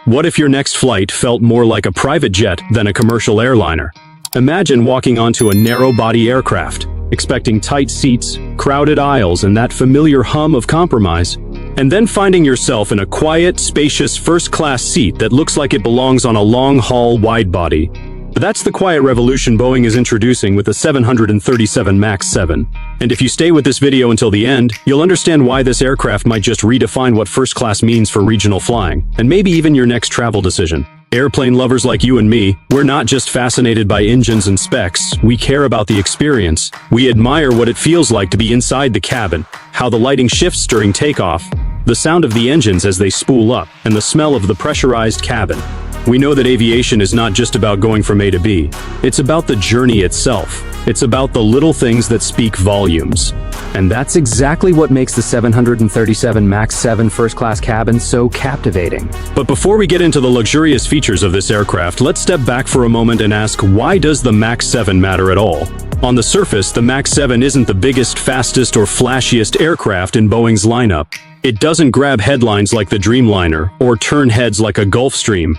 What if your next flight felt more like a private jet than a commercial airliner? Imagine walking onto a narrow-body aircraft, expecting tight seats, crowded aisles, and that familiar hum of compromise, and then finding yourself in a quiet, spacious first-class seat that looks like it belongs on a long-haul wide-body. But that's the quiet revolution Boeing is introducing with the 737 MAX 7. And if you stay with this video until the end, you'll understand why this aircraft might just redefine what first class means for regional flying, and maybe even your next travel decision. Airplane lovers like you and me, we're not just fascinated by engines and specs, we care about the experience. We admire what it feels like to be inside the cabin, how the lighting shifts during takeoff, the sound of the engines as they spool up, and the smell of the pressurized cabin. We know that aviation is not just about going from A to B. It's about the journey itself. It's about the little things that speak volumes. And that's exactly what makes the 737 MAX 7 first-class cabin so captivating. But before we get into the luxurious features of this aircraft, let's step back for a moment and ask, why does the MAX 7 matter at all? On the surface, the MAX 7 isn't the biggest, fastest, or flashiest aircraft in Boeing's lineup. It doesn't grab headlines like the Dreamliner or turn heads like a Gulfstream.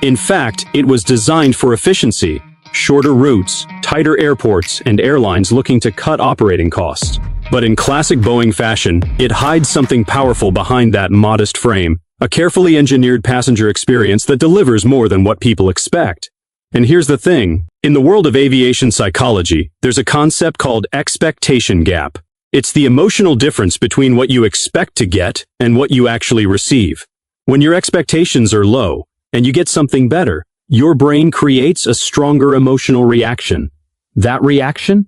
In fact, it was designed for efficiency, shorter routes, tighter airports, and airlines looking to cut operating costs. But in classic Boeing fashion, it hides something powerful behind that modest frame, a carefully engineered passenger experience that delivers more than what people expect. And here's the thing, in the world of aviation psychology, there's a concept called expectation gap. It's the emotional difference between what you expect to get and what you actually receive. When your expectations are low, and you get something better, your brain creates a stronger emotional reaction. That reaction?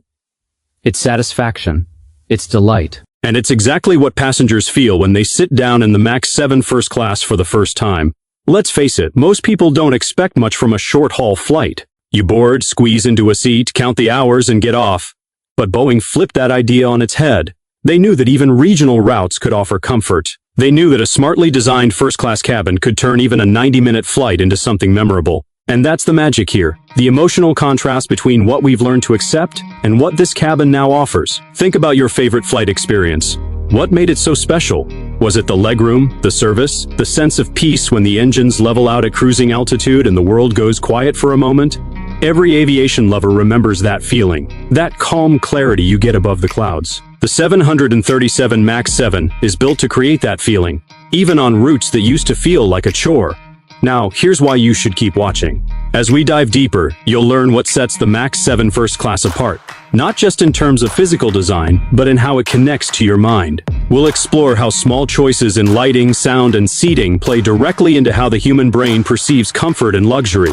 It's satisfaction. It's delight. And it's exactly what passengers feel when they sit down in the MAX 7 first class for the first time. Let's face it, most people don't expect much from a short-haul flight. You board, squeeze into a seat, count the hours, and get off. But Boeing flipped that idea on its head. They knew that even regional routes could offer comfort. They knew that a smartly designed first-class cabin could turn even a 90-minute flight into something memorable. And that's the magic here, the emotional contrast between what we've learned to accept and what this cabin now offers. Think about your favorite flight experience. What made it so special? Was it the legroom, the service, the sense of peace when the engines level out at cruising altitude and the world goes quiet for a moment? Every aviation lover remembers that feeling, that calm clarity you get above the clouds. The 737 MAX 7 is built to create that feeling, even on routes that used to feel like a chore. Now, here's why you should keep watching. As we dive deeper, you'll learn what sets the MAX 7 first class apart, not just in terms of physical design, but in how it connects to your mind. We'll explore how small choices in lighting, sound, and seating play directly into how the human brain perceives comfort and luxury.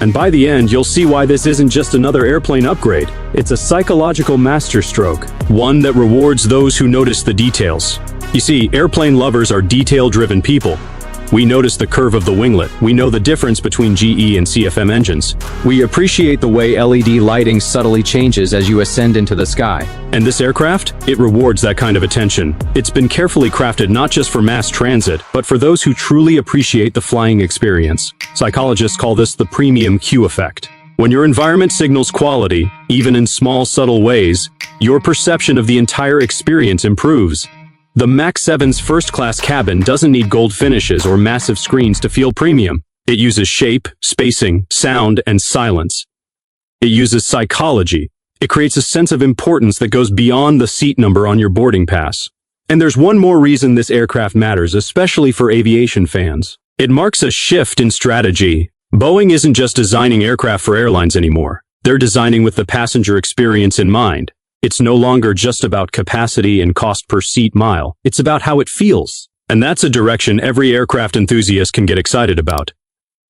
And by the end, you'll see why this isn't just another airplane upgrade. It's a psychological masterstroke, one that rewards those who notice the details. You see, airplane lovers are detail-driven people. We notice the curve of the winglet. We know the difference between GE and CFM engines. We appreciate the way LED lighting subtly changes as you ascend into the sky. And this aircraft? It rewards that kind of attention. It's been carefully crafted not just for mass transit, but for those who truly appreciate the flying experience. Psychologists call this the premium Q effect. When your environment signals quality, even in small, subtle ways, your perception of the entire experience improves. The MAX 7's first-class cabin doesn't need gold finishes or massive screens to feel premium. It uses shape, spacing, sound, and silence. It uses psychology. It creates a sense of importance that goes beyond the seat number on your boarding pass. And there's one more reason this aircraft matters, especially for aviation fans. It marks a shift in strategy. Boeing isn't just designing aircraft for airlines anymore. They're designing with the passenger experience in mind. It's no longer just about capacity and cost per seat mile. It's about how it feels. And that's a direction every aircraft enthusiast can get excited about.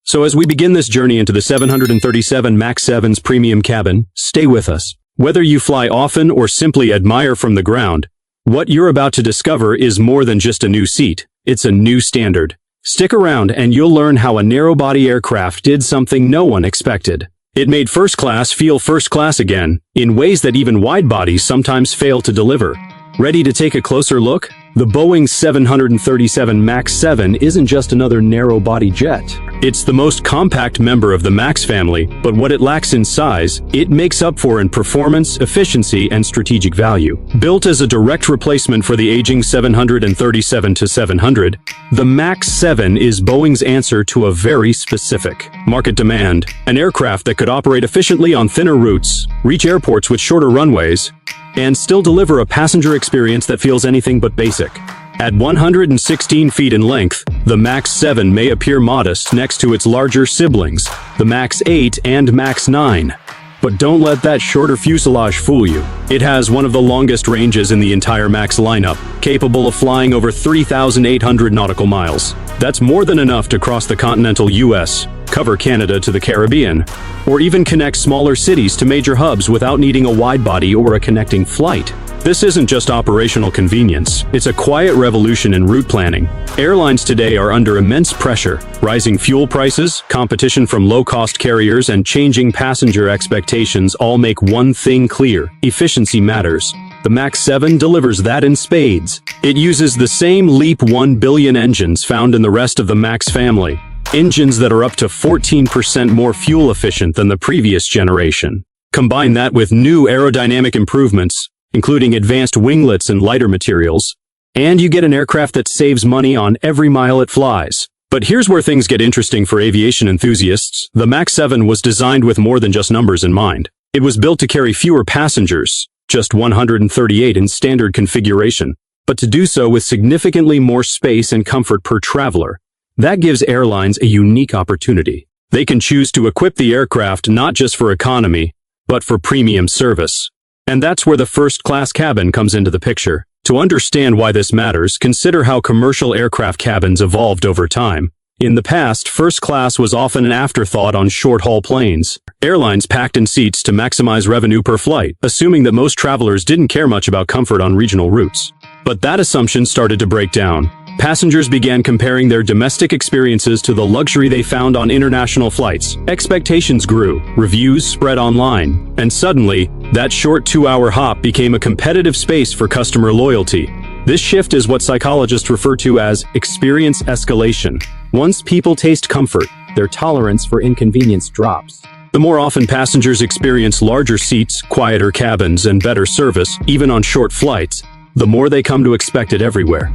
So as we begin this journey into the 737 MAX 7's premium cabin, stay with us. Whether you fly often or simply admire from the ground, what you're about to discover is more than just a new seat. It's a new standard. Stick around and you'll learn how a narrow-body aircraft did something no one expected. It made first class feel first class again, in ways that even wide bodies sometimes fail to deliver. Ready to take a closer look? The Boeing 737 MAX 7 isn't just another narrow-body jet. It's the most compact member of the MAX family, but what it lacks in size, it makes up for in performance, efficiency, and strategic value. Built as a direct replacement for the aging 737-700, the MAX 7 is Boeing's answer to a very specific market demand, an aircraft that could operate efficiently on thinner routes, reach airports with shorter runways, and still deliver a passenger experience that feels anything but basic. At 116 feet in length, the MAX 7 may appear modest next to its larger siblings, the MAX 8 and MAX 9. But don't let that shorter fuselage fool you. It has one of the longest ranges in the entire MAX lineup, capable of flying over 3,800 nautical miles. That's more than enough to cross the continental US, cover Canada to the Caribbean, or even connect smaller cities to major hubs without needing a wide-body or a connecting flight. This isn't just operational convenience, it's a quiet revolution in route planning. Airlines today are under immense pressure. Rising fuel prices, competition from low-cost carriers, and changing passenger expectations all make one thing clear: efficiency matters. The MAX 7 delivers that in spades. It uses the same LEAP 1 billion engines found in the rest of the MAX family. Engines that are up to 14% more fuel efficient than the previous generation. Combine that with new aerodynamic improvements, including advanced winglets and lighter materials, and you get an aircraft that saves money on every mile it flies. But here's where things get interesting for aviation enthusiasts. The MAX 7 was designed with more than just numbers in mind. It was built to carry fewer passengers, just 138 in standard configuration, but to do so with significantly more space and comfort per traveler. That gives airlines a unique opportunity. They can choose to equip the aircraft not just for economy, but for premium service. And that's where the first-class cabin comes into the picture. To understand why this matters, consider how commercial aircraft cabins evolved over time. In the past, first class was often an afterthought on short-haul planes. Airlines packed in seats to maximize revenue per flight, assuming that most travelers didn't care much about comfort on regional routes. But that assumption started to break down. Passengers began comparing their domestic experiences to the luxury they found on international flights. Expectations grew, reviews spread online, and suddenly, that short 2-hour hop became a competitive space for customer loyalty. This shift is what psychologists refer to as experience escalation. Once people taste comfort, their tolerance for inconvenience drops. The more often passengers experience larger seats, quieter cabins, and better service, even on short flights, the more they come to expect it everywhere.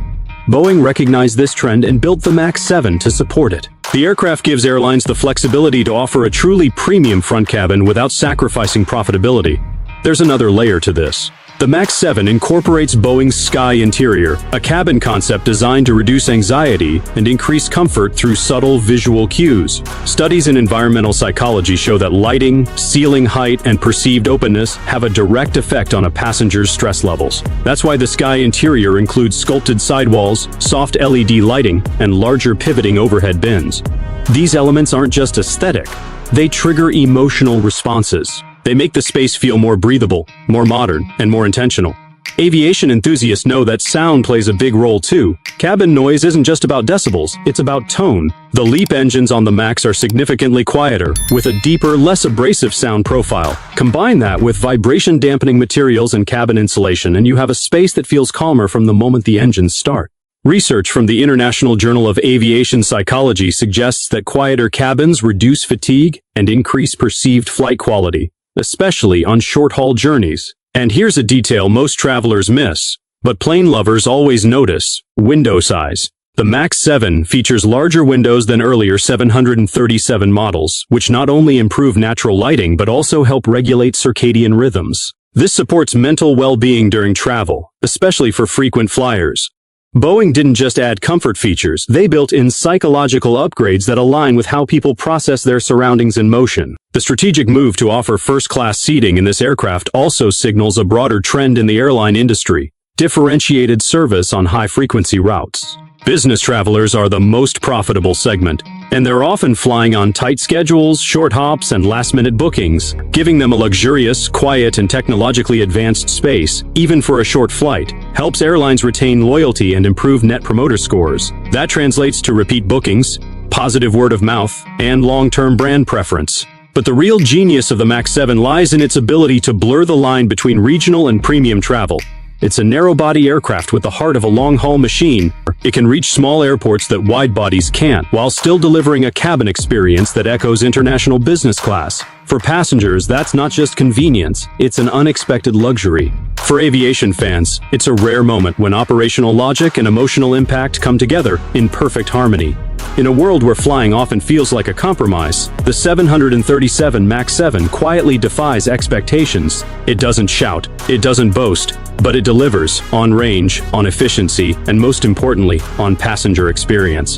Boeing recognized this trend and built the MAX 7 to support it. The aircraft gives airlines the flexibility to offer a truly premium front cabin without sacrificing profitability. There's another layer to this. The MAX 7 incorporates Boeing's Sky Interior, a cabin concept designed to reduce anxiety and increase comfort through subtle visual cues. Studies in environmental psychology show that lighting, ceiling height, and perceived openness have a direct effect on a passenger's stress levels. That's why the Sky Interior includes sculpted sidewalls, soft LED lighting, and larger pivoting overhead bins. These elements aren't just aesthetic, they trigger emotional responses. They make the space feel more breathable, more modern, and more intentional. Aviation enthusiasts know that sound plays a big role too. Cabin noise isn't just about decibels, it's about tone. The LEAP engines on the MAX are significantly quieter, with a deeper, less abrasive sound profile. Combine that with vibration-dampening materials and cabin insulation, and you have a space that feels calmer from the moment the engines start. Research from the International Journal of Aviation Psychology suggests that quieter cabins reduce fatigue and increase perceived flight quality, especially on short-haul journeys. And here's a detail most travelers miss, but plane lovers always notice: window size. The MAX 7 features larger windows than earlier 737 models, which not only improve natural lighting but also help regulate circadian rhythms. This supports mental well-being during travel, especially for frequent flyers. Boeing didn't just add comfort features, they built in psychological upgrades that align with how people process their surroundings in motion. The strategic move to offer first-class seating in this aircraft also signals a broader trend in the airline industry: differentiated service on high-frequency routes. Business travelers are the most profitable segment, and they're often flying on tight schedules, short hops, and last-minute bookings. Giving them a luxurious, quiet, and technologically advanced space, even for a short flight, helps airlines retain loyalty and improve Net Promoter Scores. That translates to repeat bookings, positive word of mouth, and long-term brand preference. But the real genius of the MAX 7 lies in its ability to blur the line between regional and premium travel. It's a narrow-body aircraft with the heart of a long-haul machine. It can reach small airports that wide bodies can't, while still delivering a cabin experience that echoes international business class. For passengers, that's not just convenience, it's an unexpected luxury. For aviation fans, it's a rare moment when operational logic and emotional impact come together in perfect harmony. In a world where flying often feels like a compromise, the 737 MAX 7 quietly defies expectations. It doesn't shout, it doesn't boast, but it delivers on range, on efficiency, and most importantly, on passenger experience.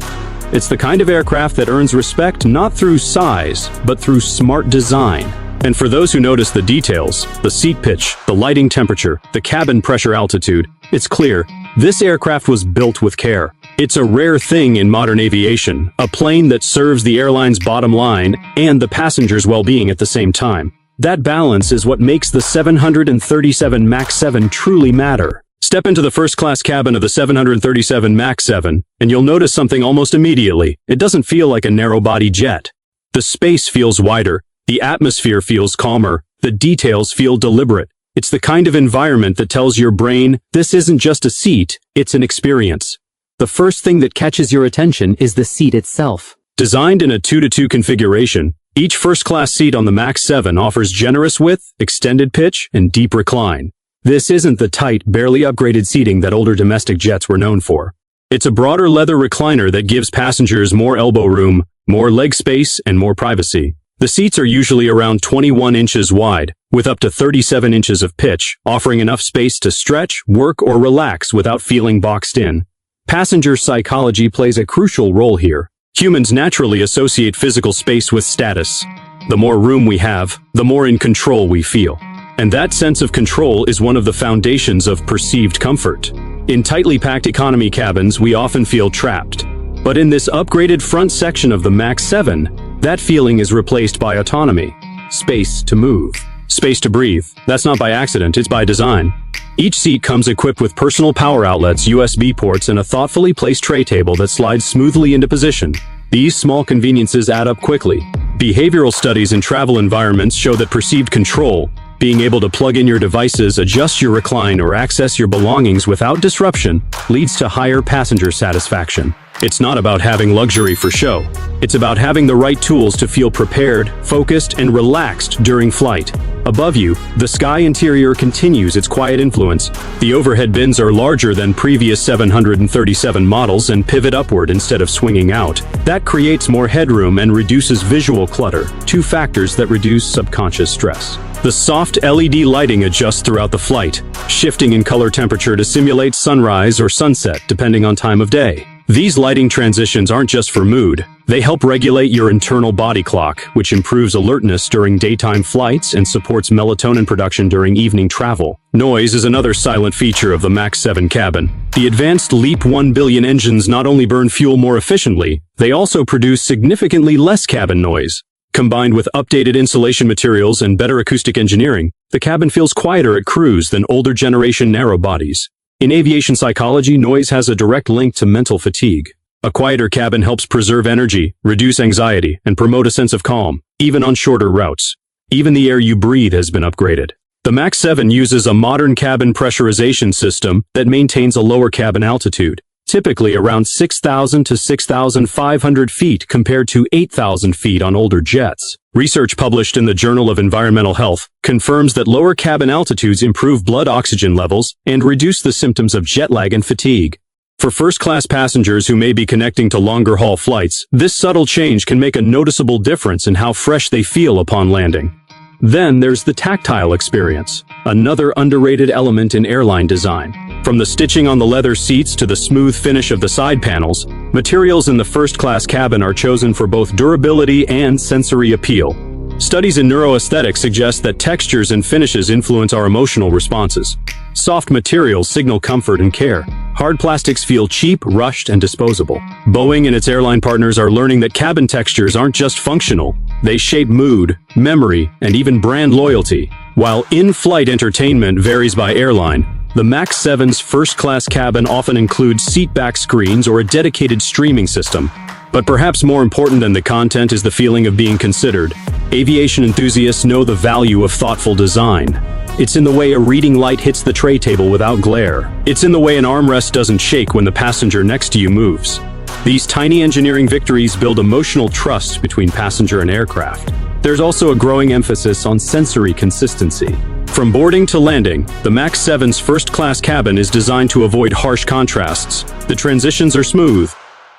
It's the kind of aircraft that earns respect not through size, but through smart design. And for those who notice the details, the seat pitch, the lighting temperature, the cabin pressure altitude, it's clear, this aircraft was built with care. It's a rare thing in modern aviation, a plane that serves the airline's bottom line and the passenger's well-being at the same time. That balance is what makes the 737 MAX 7 truly matter. Step into the first-class cabin of the 737 MAX 7, and you'll notice something almost immediately. It doesn't feel like a narrow-body jet. The space feels wider, the atmosphere feels calmer, the details feel deliberate. It's the kind of environment that tells your brain, this isn't just a seat, it's an experience. The first thing that catches your attention is the seat itself. Designed in a 2-to-2 configuration, each first-class seat on the MAX 7 offers generous width, extended pitch, and deep recline. This isn't the tight, barely upgraded seating that older domestic jets were known for. It's a broader leather recliner that gives passengers more elbow room, more leg space, and more privacy. The seats are usually around 21 inches wide, with up to 37 inches of pitch, offering enough space to stretch, work, or relax without feeling boxed in. Passenger psychology plays a crucial role here. Humans naturally associate physical space with status. The more room we have, the more in control we feel. And that sense of control is one of the foundations of perceived comfort. In tightly packed economy cabins, we often feel trapped. But in this upgraded front section of the MAX 7, that feeling is replaced by autonomy. Space to move. Space to breathe. That's not by accident, it's by design. Each seat comes equipped with personal power outlets, USB ports, and a thoughtfully placed tray table that slides smoothly into position. These small conveniences add up quickly. Behavioral studies in travel environments show that perceived control, being able to plug in your devices, adjust your recline, or access your belongings without disruption, leads to higher passenger satisfaction. It's not about having luxury for show. It's about having the right tools to feel prepared, focused, and relaxed during flight. Above you, the sky interior continues its quiet influence. The overhead bins are larger than previous 737 models and pivot upward instead of swinging out. That creates more headroom and reduces visual clutter, two factors that reduce subconscious stress. The soft LED lighting adjusts throughout the flight, shifting in color temperature to simulate sunrise or sunset depending on time of day. These lighting transitions aren't just for mood, they help regulate your internal body clock, which improves alertness during daytime flights and supports melatonin production during evening travel. Noise is another silent feature of the MAX 7 cabin. The advanced LEAP 1 billion engines not only burn fuel more efficiently, they also produce significantly less cabin noise. Combined with updated insulation materials and better acoustic engineering, the cabin feels quieter at cruise than older generation narrow bodies. In aviation psychology, noise has a direct link to mental fatigue. A quieter cabin helps preserve energy, reduce anxiety, and promote a sense of calm, even on shorter routes. Even the air you breathe has been upgraded. The MAX 7 uses a modern cabin pressurization system that maintains a lower cabin altitude, typically around 6,000 to 6,500 feet compared to 8,000 feet on older jets. Research published in the Journal of Environmental Health confirms that lower cabin altitudes improve blood oxygen levels and reduce the symptoms of jet lag and fatigue. For first-class passengers who may be connecting to longer-haul flights, this subtle change can make a noticeable difference in how fresh they feel upon landing. Then there's the tactile experience, another underrated element in airline design. From the stitching on the leather seats to the smooth finish of the side panels, materials in the first-class cabin are chosen for both durability and sensory appeal. Studies in neuroaesthetics suggest that textures and finishes influence our emotional responses. Soft materials signal comfort and care. Hard plastics feel cheap, rushed, and disposable. Boeing and its airline partners are learning that cabin textures aren't just functional. They shape mood, memory, and even brand loyalty. While in-flight entertainment varies by airline, the MAX 7's first-class cabin often includes seat-back screens or a dedicated streaming system. But perhaps more important than the content is the feeling of being considered. Aviation enthusiasts know the value of thoughtful design. It's in the way a reading light hits the tray table without glare. It's in the way an armrest doesn't shake when the passenger next to you moves. These tiny engineering victories build emotional trust between passenger and aircraft. There's also a growing emphasis on sensory consistency. From boarding to landing, the MAX 7's first-class cabin is designed to avoid harsh contrasts. The transitions are smooth.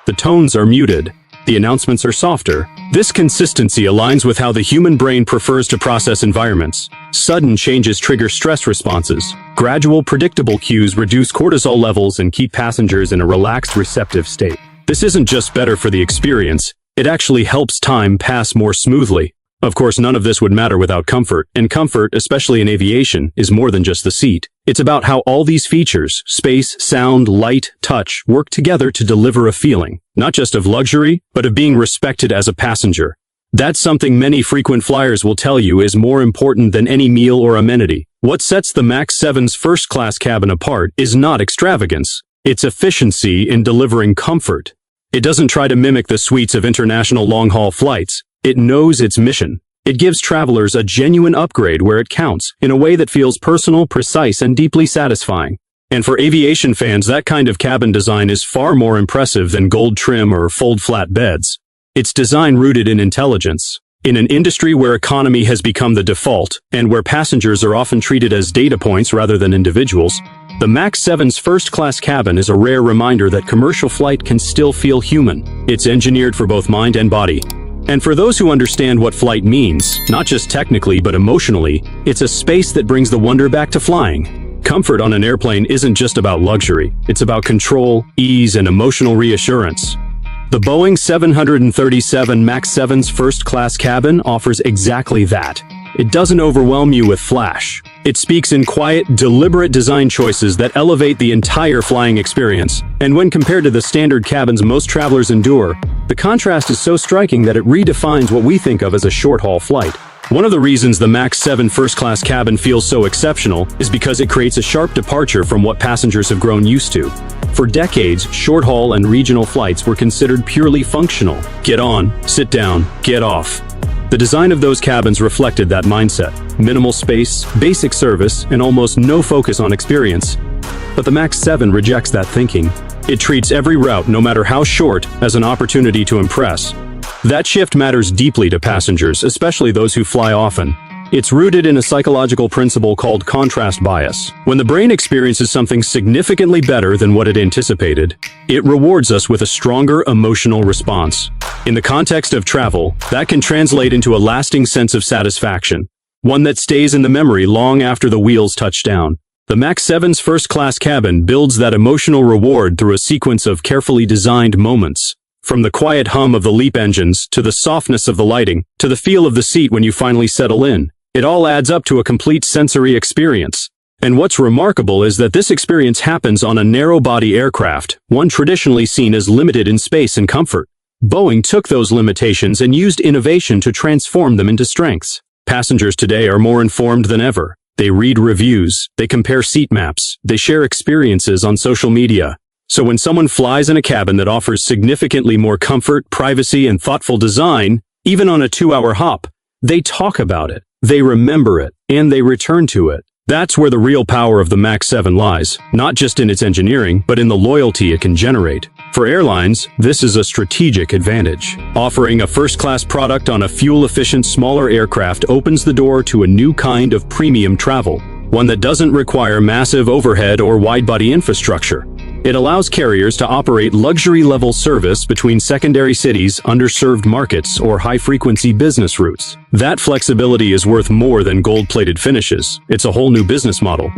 The tones are muted. The announcements are softer. This consistency aligns with how the human brain prefers to process environments. Sudden changes trigger stress responses. Gradual, predictable cues reduce cortisol levels and keep passengers in a relaxed, receptive state. This isn't just better for the experience, it actually helps time pass more smoothly. Of course, none of this would matter without comfort, and comfort, especially in aviation, is more than just the seat. It's about how all these features, space, sound, light, touch, work together to deliver a feeling, not just of luxury, but of being respected as a passenger. That's something many frequent flyers will tell you is more important than any meal or amenity. What sets the MAX 7's first-class cabin apart is not extravagance. It's efficiency in delivering comfort. It doesn't try to mimic the suites of international long-haul flights. It knows its mission. It gives travelers a genuine upgrade where it counts, in a way that feels personal, precise, and deeply satisfying. And for aviation fans, that kind of cabin design is far more impressive than gold trim or fold-flat beds. It's design rooted in intelligence. In an industry where economy has become the default, and where passengers are often treated as data points rather than individuals, the MAX 7's first-class cabin is a rare reminder that commercial flight can still feel human. It's engineered for both mind and body. And for those who understand what flight means, not just technically but emotionally, it's a space that brings the wonder back to flying. Comfort on an airplane isn't just about luxury, it's about control, ease, and emotional reassurance. The Boeing 737 MAX 7's first-class cabin offers exactly that. It doesn't overwhelm you with flash. It speaks in quiet, deliberate design choices that elevate the entire flying experience. And when compared to the standard cabins most travelers endure, the contrast is so striking that it redefines what we think of as a short-haul flight. One of the reasons the MAX 7 first-class cabin feels so exceptional is because it creates a sharp departure from what passengers have grown used to. For decades, short-haul and regional flights were considered purely functional. Get on, sit down, get off. The design of those cabins reflected that mindset. Minimal space, basic service, and almost no focus on experience. But the MAX 7 rejects that thinking. It treats every route, no matter how short, as an opportunity to impress. That shift matters deeply to passengers, especially those who fly often. It's rooted in a psychological principle called contrast bias. When the brain experiences something significantly better than what it anticipated, it rewards us with a stronger emotional response. In the context of travel, that can translate into a lasting sense of satisfaction, one that stays in the memory long after the wheels touch down. The MAX 7's first-class cabin builds that emotional reward through a sequence of carefully designed moments. From the quiet hum of the LEAP engines, to the softness of the lighting, to the feel of the seat when you finally settle in. It all adds up to a complete sensory experience. And what's remarkable is that this experience happens on a narrow-body aircraft, one traditionally seen as limited in space and comfort. Boeing took those limitations and used innovation to transform them into strengths. Passengers today are more informed than ever. They read reviews, they compare seat maps, they share experiences on social media. So when someone flies in a cabin that offers significantly more comfort, privacy, and thoughtful design, even on a 2-hour hop, they talk about it, they remember it, and they return to it. That's where the real power of the MAX 7 lies, not just in its engineering, but in the loyalty it can generate. For airlines, this is a strategic advantage. Offering a first-class product on a fuel-efficient, smaller aircraft opens the door to a new kind of premium travel, one that doesn't require massive overhead or wide-body infrastructure. It allows carriers to operate luxury-level service between secondary cities, underserved markets, or high-frequency business routes. That flexibility is worth more than gold-plated finishes. It's a whole new business model.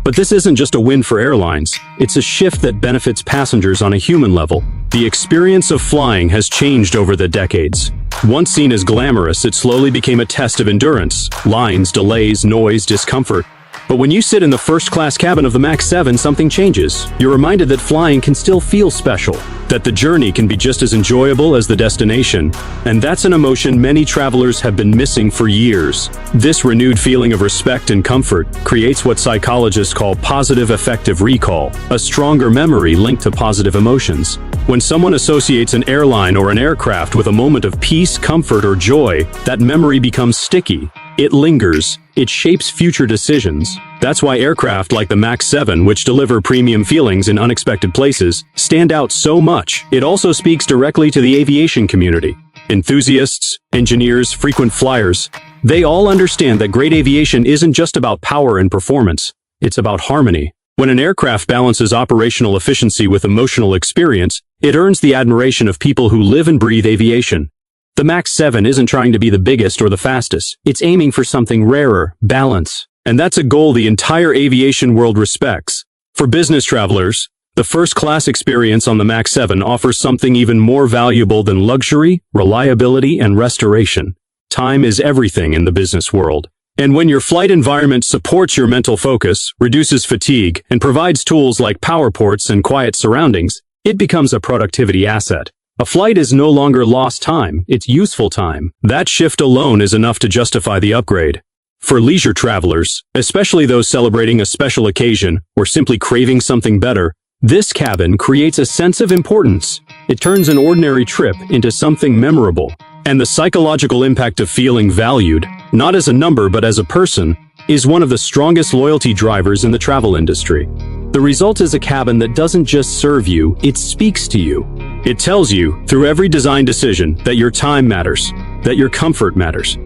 But this isn't just a win for airlines. It's a shift that benefits passengers on a human level. The experience of flying has changed over the decades. Once seen as glamorous, it slowly became a test of endurance. Lines, delays, noise, discomfort. But when you sit in the first-class cabin of the MAX 7, something changes. You're reminded that flying can still feel special, that the journey can be just as enjoyable as the destination. And that's an emotion many travelers have been missing for years. This renewed feeling of respect and comfort creates what psychologists call positive affective recall, a stronger memory linked to positive emotions. When someone associates an airline or an aircraft with a moment of peace, comfort, or joy, that memory becomes sticky. It lingers. It shapes future decisions. That's why aircraft like the MAX 7, which deliver premium feelings in unexpected places, stand out so much. It also speaks directly to the aviation community. Enthusiasts, engineers, frequent flyers, they all understand that great aviation isn't just about power and performance. It's about harmony. When an aircraft balances operational efficiency with emotional experience, it earns the admiration of people who live and breathe aviation. The MAX 7 isn't trying to be the biggest or the fastest. It's aiming for something rarer, balance. And that's a goal the entire aviation world respects. For business travelers, the first-class experience on the MAX 7 offers something even more valuable than luxury, reliability, and restoration. Time is everything in the business world. And when your flight environment supports your mental focus, reduces fatigue, and provides tools like power ports and quiet surroundings, it becomes a productivity asset. A flight is no longer lost time, it's useful time. That shift alone is enough to justify the upgrade. For leisure travelers, especially those celebrating a special occasion or simply craving something better, this cabin creates a sense of importance. It turns an ordinary trip into something memorable. And the psychological impact of feeling valued, not as a number but as a person, is one of the strongest loyalty drivers in the travel industry. The result is a cabin that doesn't just serve you, it speaks to you. It tells you, through every design decision, that your time matters, that your comfort matters,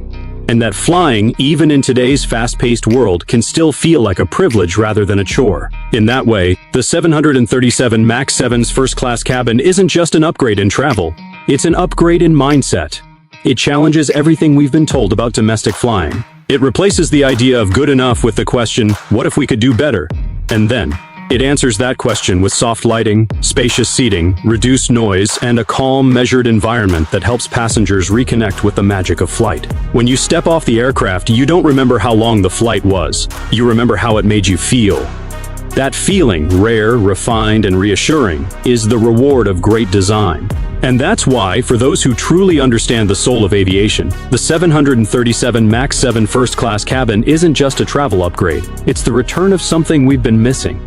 and that flying, even in today's fast-paced world, can still feel like a privilege rather than a chore. In that way, the 737 MAX 7's first-class cabin isn't just an upgrade in travel, it's an upgrade in mindset. It challenges everything we've been told about domestic flying. It replaces the idea of good enough with the question, what if we could do better? And then, it answers that question with soft lighting, spacious seating, reduced noise, and a calm, measured environment that helps passengers reconnect with the magic of flight. When you step off the aircraft, you don't remember how long the flight was. You remember how it made you feel. That feeling, rare, refined, and reassuring, is the reward of great design. And that's why, for those who truly understand the soul of aviation, the 737 MAX 7 first-class cabin isn't just a travel upgrade, it's the return of something we've been missing.